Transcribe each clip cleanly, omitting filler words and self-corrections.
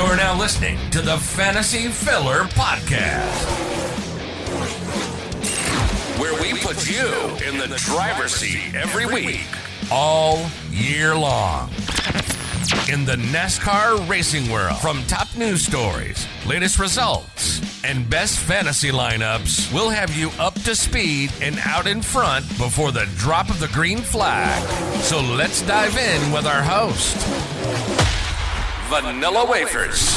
You're now listening to the Fantasy Filler Podcast, where we put you in the driver's seat every week, all year long. In the NASCAR racing world, from top news stories, latest results, and best fantasy lineups, we'll have you up to speed and out in front before the drop of the green flag. So let's dive in with our host, Vanilla Wafers.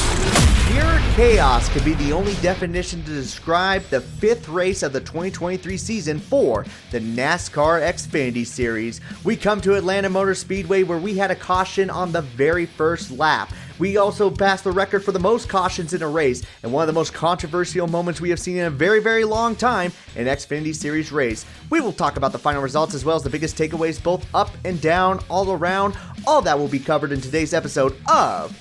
Pure chaos could be the only definition to describe the fifth race of the 2023 season for the NASCAR Xfinity Series. We come to Atlanta Motor Speedway where we had a caution on the very first lap. We also passed the record for the most cautions in a race, and one of the most controversial moments we have seen in a very, very long time in Xfinity Series race. We will talk about the final results as well as the biggest takeaways both up and down, all around. All that will be covered in today's episode of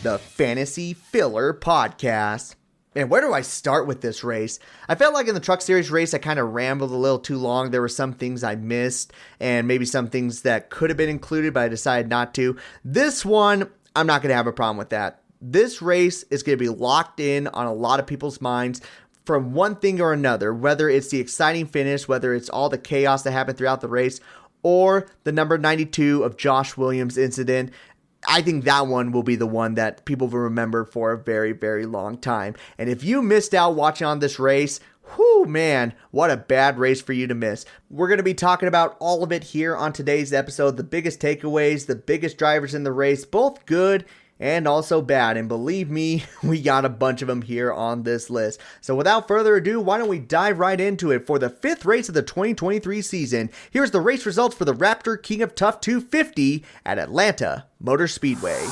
the Fantasy Filler Podcast. And where do I start with this race? I felt like in the Truck Series race, I kind of rambled a little too long. There were some things I missed and maybe some things that could have been included, but I decided not to. This one, I'm not going to have a problem with that. This race is going to be locked in on a lot of people's minds from one thing or another, whether it's the exciting finish, whether it's all the chaos that happened throughout the race, or the number 92 of Josh Williams incident. I think that one will be the one that people will remember for a very, very long time. And if you missed out watching on this race, whew, man, what a bad race for you to miss. We're going to be talking about all of it here on today's episode. The biggest takeaways, the biggest drivers in the race, both good and also bad. And believe me, we got a bunch of them here on this list. So without further ado, why don't we dive right into it for the fifth race of the 2023 season. Here's the race results for the Raptor King of Tough 250 at Atlanta Motor Speedway.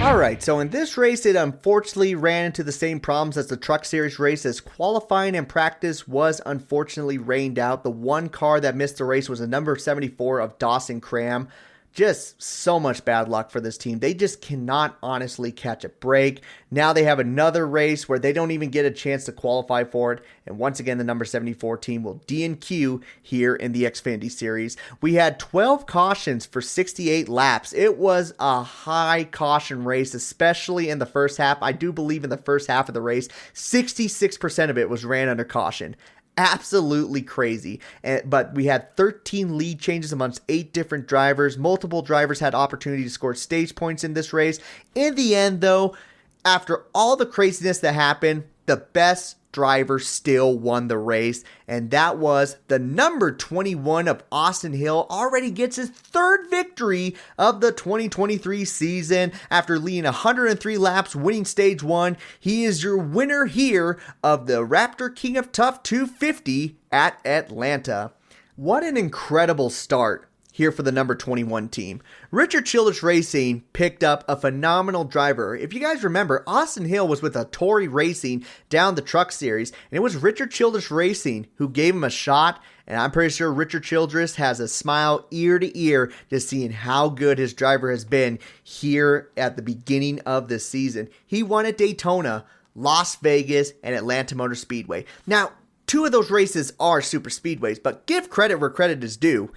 Alright, so in this race, it unfortunately ran into the same problems as the Truck Series race, as qualifying and practice was unfortunately rained out. The one car that missed the race was the number 74 of Dawson Cram. Just so much bad luck for this team. They just cannot honestly catch a break. Now they have another race where they don't even get a chance to qualify for it. And once again, the number 74 team will DNQ here in the Xfinity Series. We had 12 cautions for 68 laps. It was a high caution race, especially in the first half. I do believe in the first half of the race, 66% of it was ran under caution. Absolutely crazy. But we had 13 lead changes amongst 8 different drivers. Multiple drivers had opportunity to score stage points in this race. In the end, though, after all the craziness that happened, the best driver still won the race, and that was the number 21 of Austin Hill. Already gets his third victory of the 2023 season after leading 103 laps, winning stage 1. He is your winner here of the Raptor King of Tough 250 at Atlanta. What an incredible start here for the number 21 team. Richard Childress Racing picked up a phenomenal driver. If you guys remember, Austin Hill was with a Tory Racing down the Truck Series, and it was Richard Childress Racing who gave him a shot, and I'm pretty sure Richard Childress has a smile ear to ear just seeing how good his driver has been here at the beginning of this season. He won at Daytona, Las Vegas, and Atlanta Motor Speedway. Now, 2 of those races are super speedways, but give credit where credit is due.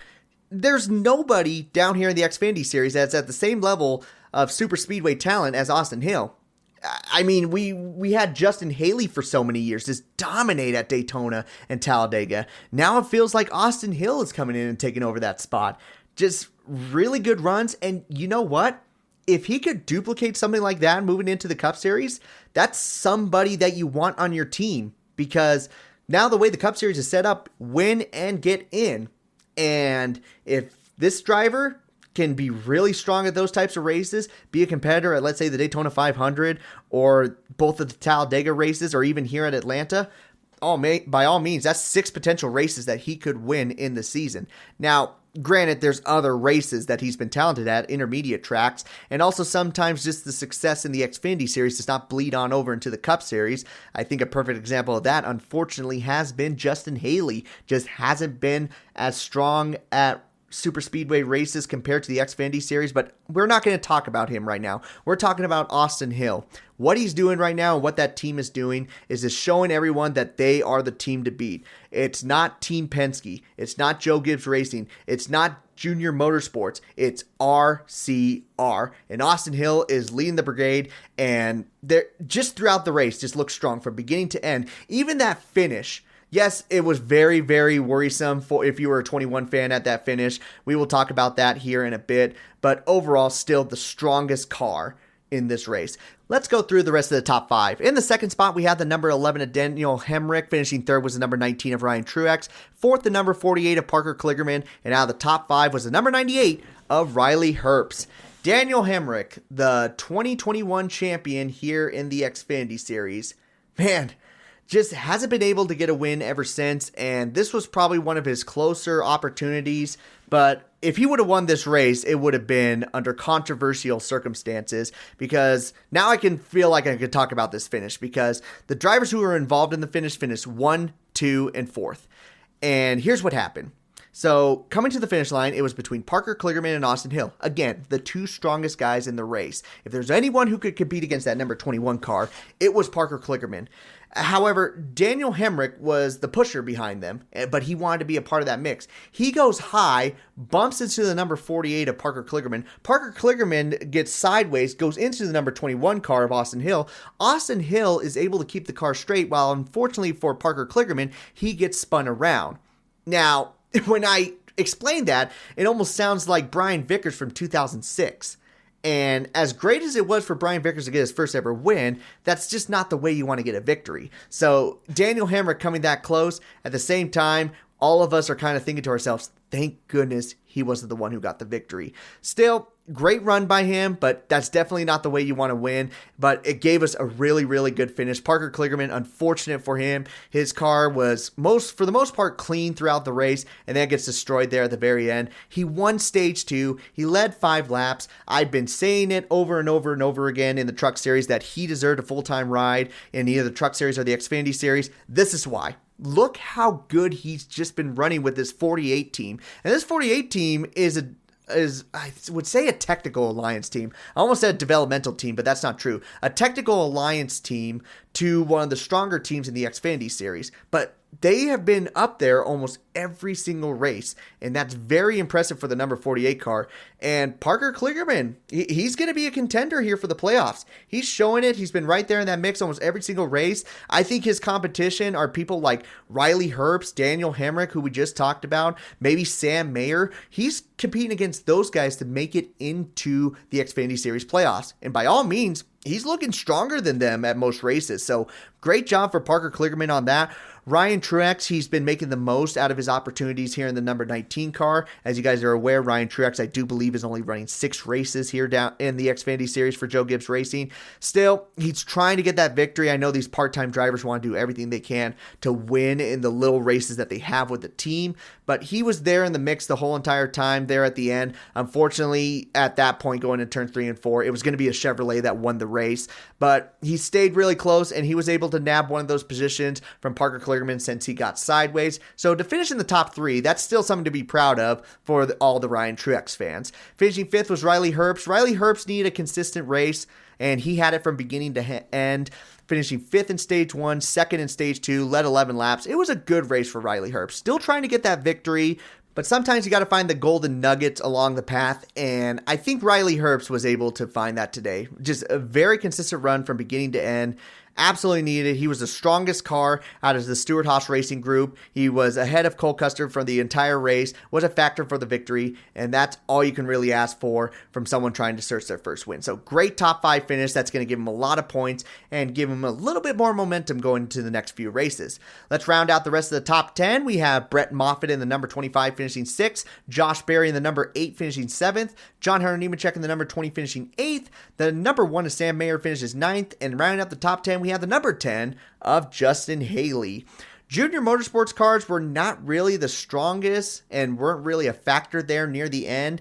There's nobody down here in the Xfinity Series that's at the same level of super speedway talent as Austin Hill. I mean, we had Justin Haley for so many years just dominate at Daytona and Talladega. Now it feels like Austin Hill is coming in and taking over that spot. Just really good runs, and you know what? If he could duplicate something like that moving into the Cup Series, that's somebody that you want on your team, because now the way the Cup Series is set up, win and get in. And if this driver can be really strong at those types of races, be a competitor at, let's say, the Daytona 500 or both of the Talladega races or even here at Atlanta, by all means, that's 6 potential races that he could win in the season. Now, granted, there's other races that he's been talented at, intermediate tracks, and also sometimes just the success in the Xfinity Series does not bleed on over into the Cup Series. I think a perfect example of that, unfortunately, has been Justin Haley. Just hasn't been as strong at super speedway races compared to the Xfinity Series, but we're not going to talk about him right now. We're talking about Austin Hill. What he's doing right now and what that team is doing is just showing everyone that they are the team to beat. It's not Team Penske. It's not Joe Gibbs Racing. It's not Junior Motorsports. It's RCR. And Austin Hill is leading the brigade, and they're just throughout the race just look strong from beginning to end. Even that finish. Yes, it was very, very worrisome for if you were a 21 fan at that finish. We will talk about that here in a bit, but overall still the strongest car in this race. Let's go through the rest of the top 5. In the second spot, we had the number 11 of Daniel Hemrick. Finishing third was the number 19 of Ryan Truex. Fourth, the number 48 of Parker Kligerman. And out of the top 5 was the number 98 of Riley Herbst. Daniel Hemrick, the 2021 champion here in the Xfinity Series. Man, just hasn't been able to get a win ever since, and this was probably one of his closer opportunities, but if he would have won this race, it would have been under controversial circumstances, because now I can feel like I could talk about this finish, because the drivers who were involved in the finish finished 1, 2, and 4th, and here's what happened. So, coming to the finish line, it was between Parker Kligerman and Austin Hill. Again, the two strongest guys in the race. If there's anyone who could compete against that number 21 car, it was Parker Kligerman. However, Daniel Hemrick was the pusher behind them, but he wanted to be a part of that mix. He goes high, bumps into the number 48 of Parker Kligerman. Parker Kligerman gets sideways, goes into the number 21 car of Austin Hill. Austin Hill is able to keep the car straight, while unfortunately for Parker Kligerman, he gets spun around. Now, when I explain that, it almost sounds like Brian Vickers from 2006. And as great as it was for Brian Vickers to get his first ever win, that's just not the way you want to get a victory. So Daniel Hemrick coming that close, at the same time, all of us are kind of thinking to ourselves, thank goodness he wasn't the one who got the victory. Still, great run by him, but that's definitely not the way you want to win. But it gave us a really, really good finish. Parker Kligerman, unfortunate for him, his car was for the most part clean throughout the race, and then gets destroyed there at the very end. He won stage 2. He led 5 laps. I've been saying it over and over and over again in the Truck Series that he deserved a full-time ride in either the Truck Series or the Xfinity Series. This is why. Look how good he's just been running with this 48 team. And this 48 team is I would say a technical alliance team. I almost said developmental team, but that's not true. A technical alliance team to one of the stronger teams in the Xfinity Series. But they have been up there almost every single race, and that's very impressive for the number 48 car. And Parker Kligerman, he's going to be a contender here for the playoffs. He's showing it. He's been right there in that mix almost every single race. I think his competition are people like Riley Herbst, Daniel Hemrick, who we just talked about, maybe Sam Mayer. He's competing against those guys to make it into the Xfinity Series playoffs. And by all means, he's looking stronger than them at most races. So great job for Parker Kligerman on that. Ryan Truex, he's been making the most out of his opportunities here in the number 19 car. As you guys are aware, Ryan Truex, I do believe, is only running 6 races here down in the Xfinity Series for Joe Gibbs Racing. Still, he's trying to get that victory. I know these part-time drivers want to do everything they can to win in the little races that they have with the team, but he was there in the mix the whole entire time there at the end. Unfortunately, at that point going into turn 3 and 4, it was going to be a Chevrolet that won the race, but he stayed really close, and he was able to nab one of those positions from Parker Kligerman since he got sideways. So to finish in the top 3, that's still something to be proud of for all the Ryan Truex fans. Finishing 5th was Riley Herbst. Riley Herbst needed a consistent race, and he had it from beginning to end. Finishing 5th in stage 1, 2nd in stage 2, led 11 laps. It was a good race for Riley Herbst. Still trying to get that victory, but sometimes you got to find the golden nuggets along the path, and I think Riley Herbst was able to find that today. Just a very consistent run from beginning to end. Absolutely needed. He was the strongest car out of the Stewart-Haas Racing Group. He was ahead of Cole Custer for the entire race, was a factor for the victory, and that's all you can really ask for from someone trying to search their first win. So great top 5 finish. That's going to give him a lot of points and give him a little bit more momentum going into the next few races. Let's round out the rest of the top 10. We have Brett Moffitt in the number 25 finishing 6th, Josh Berry in the number 8 finishing 7th, John Hunter Nemechek in the number 20 finishing 8th, the number 1 is Sam Mayer finishes 9th, and rounding out the top 10, we have the number 10 of Justin Haley. Junior Motorsports cars were not really the strongest and weren't really a factor there near the end.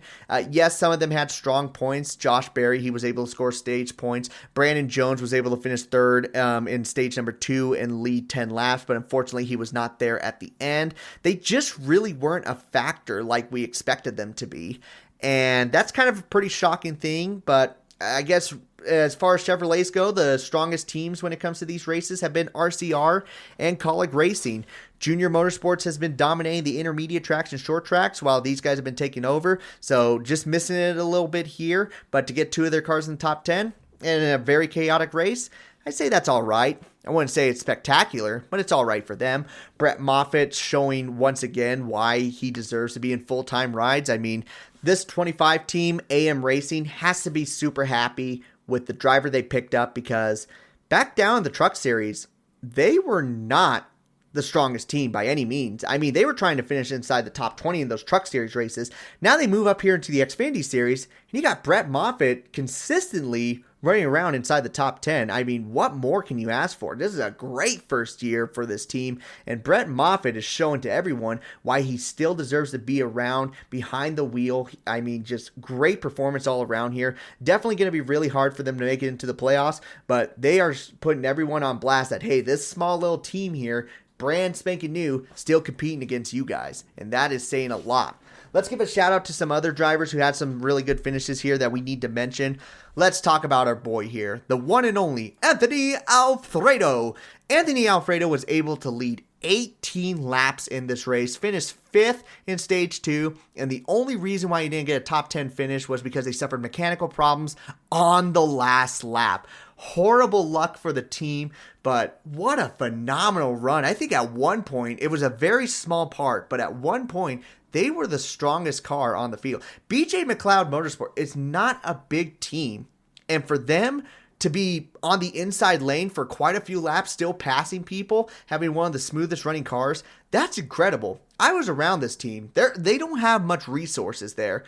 Yes, some of them had strong points. Josh Berry, he was able to score stage points. Brandon Jones was able to finish third in stage number 2 and lead 10 laps, but unfortunately he was not there at the end. They just really weren't a factor like we expected them to be. And that's kind of a pretty shocking thing, but I guess as far as Chevrolets go, the strongest teams when it comes to these races have been RCR and Colleague Racing. Junior Motorsports has been dominating the intermediate tracks and short tracks while these guys have been taking over. So just missing it a little bit here, but to get 2 of their cars in the top 10 in a very chaotic race, I'd say that's all right. I wouldn't say it's spectacular, but it's all right for them. Brett Moffitt showing once again why he deserves to be in full-time rides. I mean, this 25 team, AM Racing, has to be super happy with the driver they picked up because back down in the Truck Series, they were not the strongest team by any means. I mean, they were trying to finish inside the top 20 in those Truck Series races. Now they move up here into the Xfinity Series, and you got Brett Moffitt consistently running around inside the top 10. I mean, what more can you ask for? This is a great first year for this team, and Brett Moffitt is showing to everyone why he still deserves to be around behind the wheel. I mean, just great performance all around here. Definitely going to be really hard for them to make it into the playoffs, but they are putting everyone on blast that, hey, this small little team here, brand spanking new, still competing against you guys, and that is saying a lot. Let's give a shout out to some other drivers who had some really good finishes here that we need to mention. Let's talk about our boy here, the one and only Anthony Alfredo. Anthony Alfredo was able to lead 18 laps in this race, finished 5th in stage 2, and the only reason why he didn't get a top 10 finish was because they suffered mechanical problems on the last lap. Horrible luck for the team, but what a phenomenal run. I think at one point, it was a very small part, but at one point, they were the strongest car on the field. BJ McLeod Motorsport is not a big team, and for them to be on the inside lane for quite a few laps, still passing people, having one of the smoothest running cars, that's incredible. I was around this team. They don't have much resources there.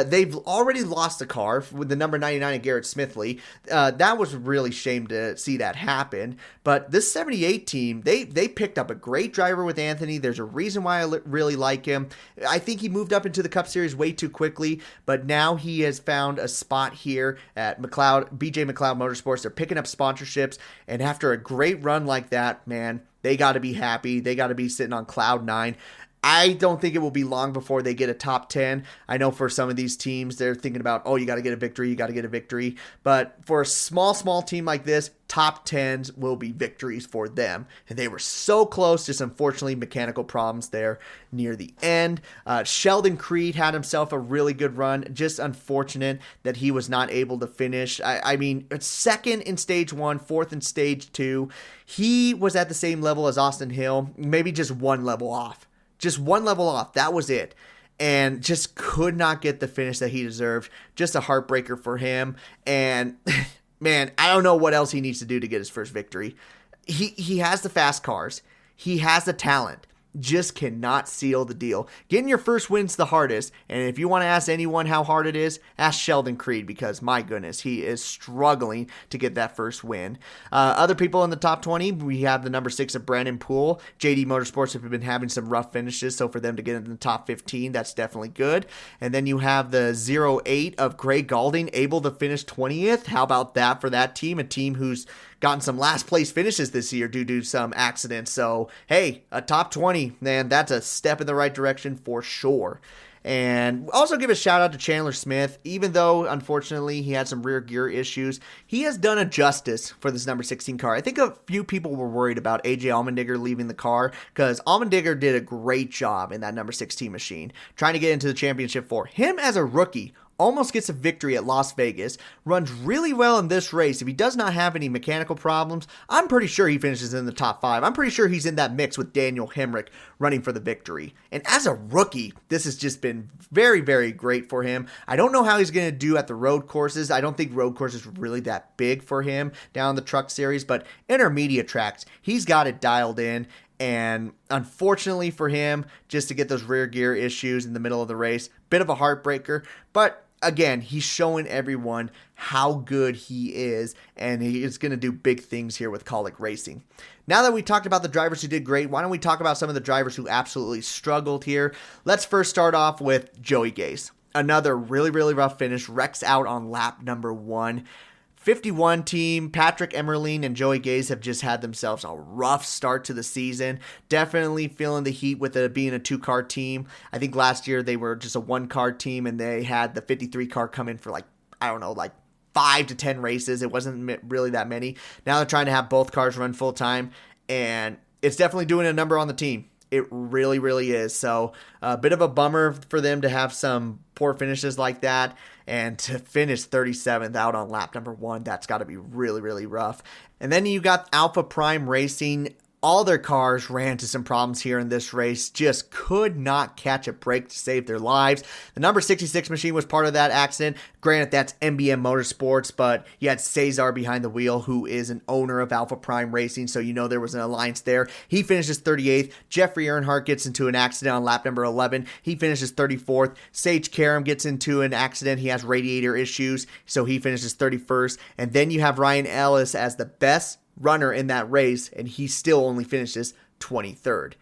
They've already lost a car with the number 99 of Garrett Smithley. That was really a shame to see that happen. But this 78 team, they picked up a great driver with Anthony. There's a reason why I really like him. I think he moved up into the Cup Series way too quickly, but now he has found a spot here at BJ McLeod Motorsports. They're picking up sponsorships, and after a great run like that, man, they got to be happy. They got to be sitting on cloud 9. I don't think it will be long before they get a top 10. I know for some of these teams, they're thinking about, oh, you got to get a victory, you got to get a victory. But for a small team like this, top 10s will be victories for them. And they were so close, just unfortunately mechanical problems there near the end. Sheldon Creed had himself a really good run. Just unfortunate that he was not able to finish. I mean, second in stage 1, fourth in stage 2. He was at the same level as Austin Hill, maybe just one level off. Just one level off. That was it. And just could not get the finish that he deserved. Just a heartbreaker for him. And man, I don't know what else he needs to do to get his first victory. He has the fast cars. He has the talent. Just cannot seal the deal. Getting your first win's the hardest, and if you want to ask anyone how hard it is, ask Sheldon Creed, because my goodness, he is struggling to get that first win. Other people in the top 20, we have the number 6 of Brandon Poole. JD Motorsports have been having some rough finishes, so for them to get into the top 15, that's definitely good. And then you have the 08 of Greg Galding, able to finish 20th. How about that for that team? A team who's gotten some last place finishes this year due to some accidents. So, hey, a top 20, man, that's a step in the right direction for sure. And also give a shout out to Chandler Smith. Even though, unfortunately, he had some rear gear issues, he has done a justice for this number 16 car. I think a few people were worried about AJ Allmendinger leaving the car, because Allmendinger did a great job in that number 16 machine, trying to get into the championship for him as a rookie. Almost gets a victory at Las Vegas, runs really well in this race. If he does not have any mechanical problems, I'm pretty sure he finishes in the top 5. I'm pretty sure he's in that mix with Daniel Hemrick running for the victory. And as a rookie, this has just been very, very great for him. I don't know how he's going to do at the road courses. I don't think road courses are really that big for him down the Truck Series, but intermediate tracks, he's got it dialed in. And unfortunately for him, just to get those rear gear issues in the middle of the race, bit of a heartbreaker. But again, he's showing everyone how good he is, and he is going to do big things here with Kaulig Racing. Now that we talked about the drivers who did great, why don't we talk about some of the drivers who absolutely struggled here? Let's first start off with Joey Gase. Another really, really rough finish. Wrecks out on lap number 1. 51 team, Patrick Emmerling and Joey Gase have just had themselves a rough start to the season. Definitely feeling the heat with it being a 2-car team. I think last year they were just a 1-car team, and they had the 53 car come in for 5 to 10 races. It wasn't really that many. Now they're trying to have both cars run full time, and it's definitely doing a number on the team. It really, really is. So a bit of a bummer for them to have some poor finishes like that, and to finish 37th out on lap number 1, that's got to be really, really rough. And then you got Alpha Prime Racing. All their cars ran into some problems here in this race, just could not catch a break to save their lives. The number 66 machine was part of that accident. Granted, that's NBM Motorsports, but you had Cesar behind the wheel, who is an owner of Alpha Prime Racing, so you know there was an alliance there. He finishes 38th. Jeffrey Earnhardt gets into an accident on lap number 11. He finishes 34th. Sage Karam gets into an accident. He has radiator issues, so he finishes 31st. And then you have Ryan Ellis as the best runner in that race, and he still only finishes 23rd.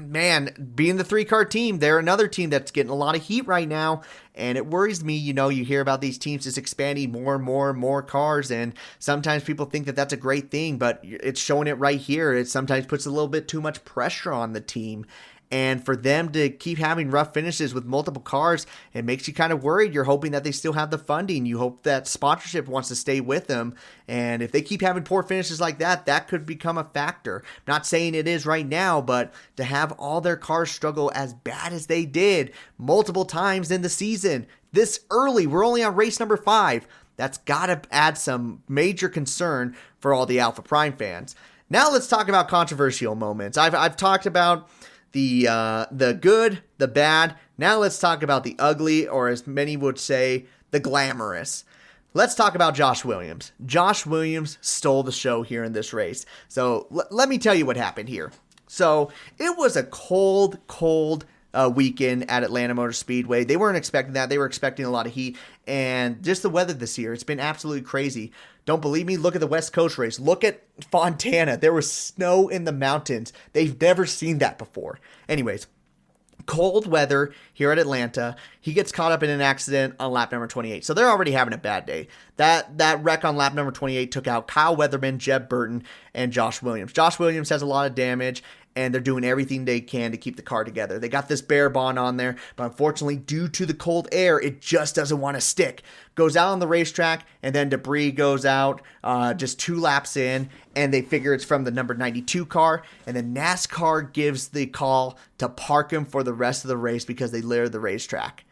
Being the 3-car team, they're another team that's getting a lot of heat right now, and it worries me. You hear about these teams just expanding more and more and more cars, and sometimes people think that that's a great thing, but it's showing it right here. It sometimes puts a little bit too much pressure on the team. And for them to keep having rough finishes with multiple cars, it makes you kind of worried. You're hoping that they still have the funding. You hope that sponsorship wants to stay with them. And if they keep having poor finishes like that, that could become a factor. Not saying it is right now, but to have all their cars struggle as bad as they did multiple times in the season, this early, we're only on race number 5. That's got to add some major concern for all the Alpha Prime fans. Now let's talk about controversial moments. I've talked about the good, the bad. Now let's talk about the ugly, or as many would say, the glamorous. Let's talk about Josh Williams. Josh Williams stole the show here in this race. So let me tell you what happened here. So it was a cold weekend at Atlanta Motor Speedway. They weren't expecting that. They were expecting a lot of heat, and just the weather this year, it's been absolutely crazy. Don't believe me? Look at the West Coast race. Look at Fontana. There was snow in the mountains. They've never seen that before. Anyways, cold weather here at Atlanta. He gets caught up in an accident on lap number 28. So they're already having a bad day. That wreck on lap number 28 took out Kyle Weatherman, Jeb Burton, and Josh Williams. Josh Williams has a lot of damage, and they're doing everything they can to keep the car together. They got this bare bond on there, but unfortunately, due to the cold air, it just doesn't want to stick. Goes out on the racetrack, and then debris goes out just 2 laps in, and they figure it's from the number 92 car, and then NASCAR gives the call to park him for the rest of the race because they littered the racetrack.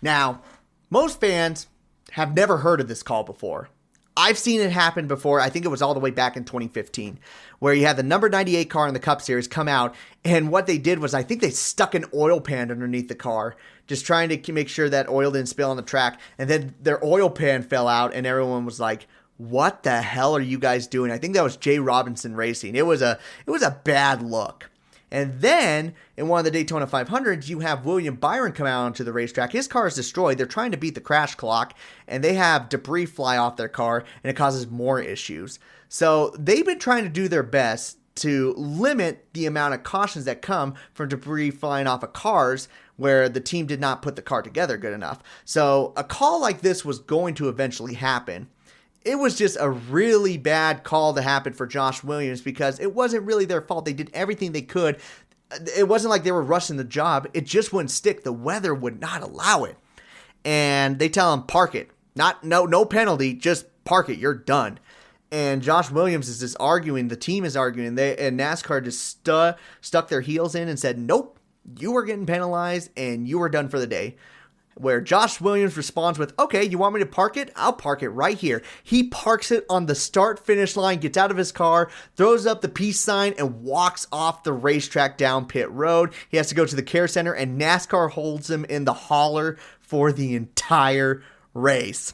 Now, most fans have never heard of this call before. I've seen it happen before. I think it was all the way back in 2015, where you had the number 98 car in the Cup Series come out, and what they did was I think they stuck an oil pan underneath the car, just trying to make sure that oil didn't spill on the track, and then their oil pan fell out, and everyone was like, what the hell are you guys doing? I think that was Jay Robinson Racing. It was a bad look. And then, in one of the Daytona 500s, you have William Byron come out onto the racetrack. His car is destroyed. They're trying to beat the crash clock, and they have debris fly off their car, and it causes more issues. So they've been trying to do their best to limit the amount of cautions that come from debris flying off of cars where the team did not put the car together good enough. So a call like this was going to eventually happen. It was just a really bad call to happen for Josh Williams because it wasn't really their fault. They did everything they could. It wasn't like they were rushing the job. It just wouldn't stick. The weather would not allow it. And they tell him, park it. No penalty, just park it. You're done. And Josh Williams is just arguing. The team is arguing. And NASCAR just stuck their heels in and said, nope, you are getting penalized and you are done for the day. Where Josh Williams responds with, okay, you want me to park it? I'll park it right here. He parks it on the start-finish line, gets out of his car, throws up the peace sign, and walks off the racetrack down pit road. He has to go to the care center, and NASCAR holds him in the hauler for the entire race.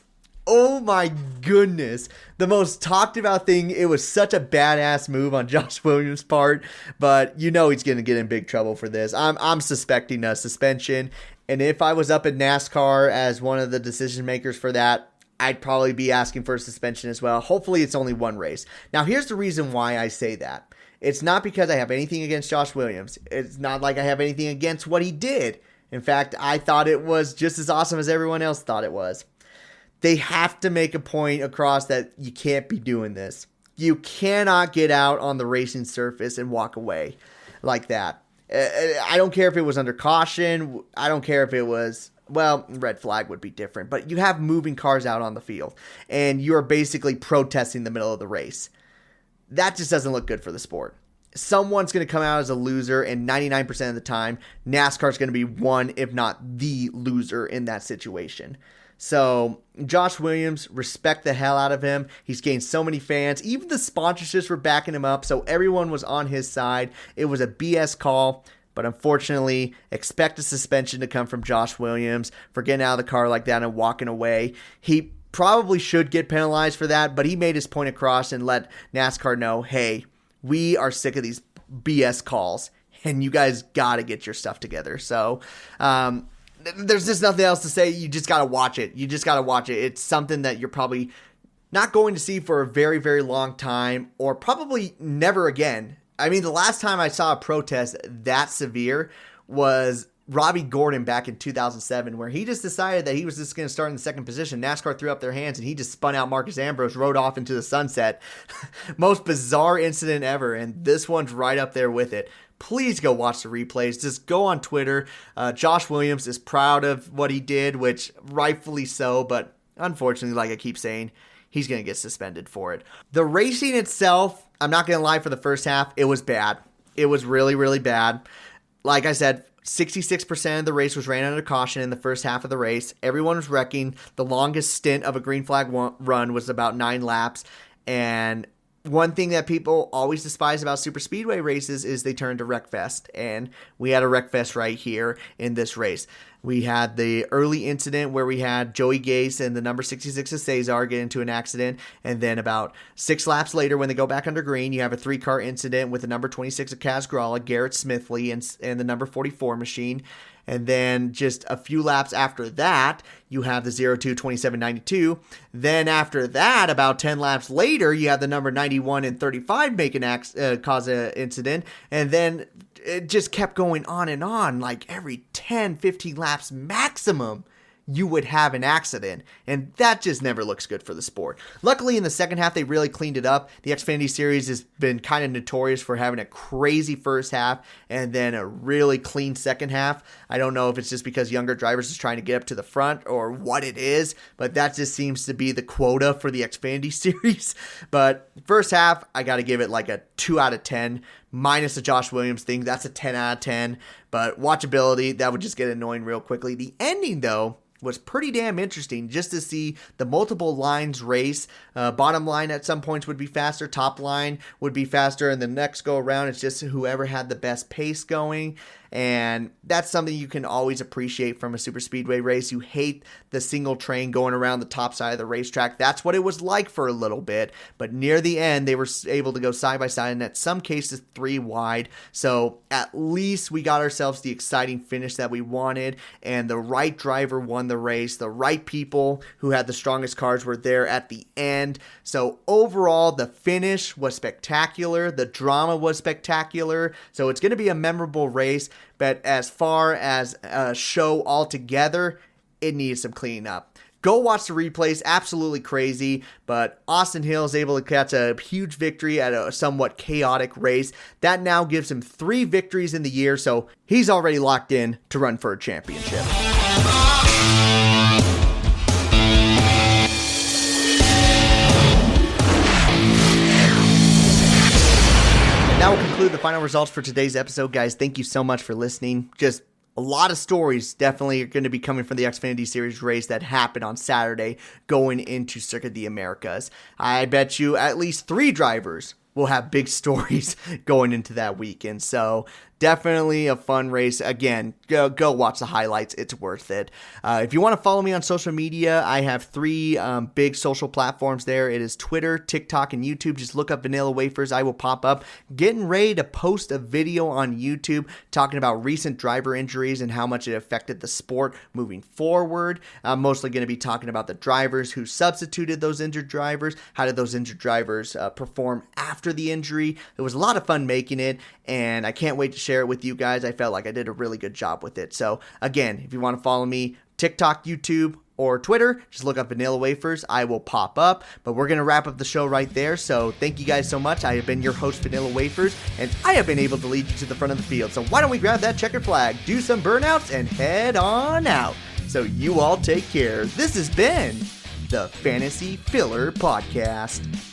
Oh my goodness. The most talked about thing. It was such a badass move on Josh Williams' part, but you know he's going to get in big trouble for this. I'm suspecting a suspension, and if I was up at NASCAR as one of the decision makers for that, I'd probably be asking for a suspension as well. Hopefully it's only one race. Now here's the reason why I say that. It's not because I have anything against Josh Williams. It's not like I have anything against what he did. In fact, I thought it was just as awesome as everyone else thought it was. They have to make a point across that you can't be doing this. You cannot get out on the racing surface and walk away like that. I don't care if it was under caution. I don't care if it was, well, red flag would be different. But you have moving cars out on the field, and you're basically protesting the middle of the race. That just doesn't look good for the sport. Someone's going to come out as a loser, and 99% of the time, NASCAR is going to be one, if not the loser in that situation. So, Josh Williams, respect the hell out of him. He's gained so many fans. Even the sponsorships were backing him up, so everyone was on his side. It was a BS call, but unfortunately, expect a suspension to come from Josh Williams for getting out of the car like that and walking away. He probably should get penalized for that, but he made his point across and let NASCAR know, hey, we are sick of these BS calls, and you guys got to get your stuff together. So, there's just nothing else to say. You just got to watch it. You just got to watch it. It's something that you're probably not going to see for a very, very long time, or probably never again. I mean, the last time I saw a protest that severe was Robbie Gordon back in 2007, where he just decided that he was just going to start in the second position. NASCAR threw up their hands, and he just spun out Marcus Ambrose, rode off into the sunset. Most bizarre incident ever, and this one's right up there with it. Please go watch the replays. Just go on Twitter. Josh Williams is proud of what he did, which rightfully so, but unfortunately, like I keep saying, he's going to get suspended for it. The racing itself, I'm not going to lie, for the first half, it was bad. It was really, really bad. Like I said, 66% of the race was ran under caution in the first half of the race. Everyone was wrecking. The longest stint of a green flag run was about 9 laps. And one thing that people always despise about super speedway races is they turn to wreckfest. And we had a wreckfest right here in this race. We had the early incident where we had Joey Gase and the number 66 of Cesar get into an accident. And then about 6 laps later, when they go back under green, you have a 3-car incident with the number 26 of Kaz Grala, Garrett Smithley, and the number 44 machine. And then just a few laps after that, you have the 02-2792. Then after that, about 10 laps later, you have the number 91 and 35 make cause an incident. And then it just kept going on and on. Like every 10, 15 laps maximum, you would have an accident. And that just never looks good for the sport. Luckily, in the second half, they really cleaned it up. The Xfinity Series has been kind of notorious for having a crazy first half and then a really clean second half. I don't know if it's just because younger drivers is trying to get up to the front or what it is, but that just seems to be the quota for the Xfinity Series. But first half, I got to give it like a 2 out of 10. Minus the Josh Williams thing, that's a 10 out of 10. But watchability, that would just get annoying real quickly. The ending, though, was pretty damn interesting just to see the multiple lines race. Bottom line at some points would be faster. Top line would be faster. And the next go around, it's just whoever had the best pace going. And that's something you can always appreciate from a super speedway race. You hate the single train going around the top side of the racetrack. That's what it was like for a little bit. But near the end, they were able to go side by side, and at some cases 3 wide. So at least we got ourselves the exciting finish that we wanted, and the right driver won the race. The right people who had the strongest cars were there at the end. So overall, the finish was spectacular. The drama was spectacular. So it's going to be a memorable race. But as far as a show altogether, it needs some cleaning up. Go watch the replays. Absolutely crazy. But Austin Hill is able to catch a huge victory at a somewhat chaotic race. That now gives him 3 victories in the year. So he's already locked in to run for a championship. That will conclude the final results for today's episode, guys. Thank you so much for listening. Just a lot of stories definitely are going to be coming from the Xfinity Series race that happened on Saturday going into Circuit of the Americas. I bet you at least 3 drivers we'll have big stories going into that weekend. So definitely a fun race. Again, go watch the highlights. It's worth it. If you want to follow me on social media, I have three big social platforms there. It is Twitter, TikTok, and YouTube. Just look up Vanilla Wafers. I will pop up. Getting ready to post a video on YouTube talking about recent driver injuries and how much it affected the sport moving forward. I'm mostly going to be talking about the drivers who substituted those injured drivers. How did those injured drivers perform after the injury? It was a lot of fun making it, and I can't wait to share it with you guys. I felt like I did a really good job with it. So again, if you want to follow me, TikTok, YouTube, or Twitter, just look up Vanilla Wafers. I will pop up. But we're going to wrap up the show right there. So thank you guys so much. I have been your host, Vanilla Wafers, and I have been able to lead you to the front of the field. So why don't we grab that checkered flag, do some burnouts, and head on out. So you all take care. This has been the Fantasy Filler Podcast.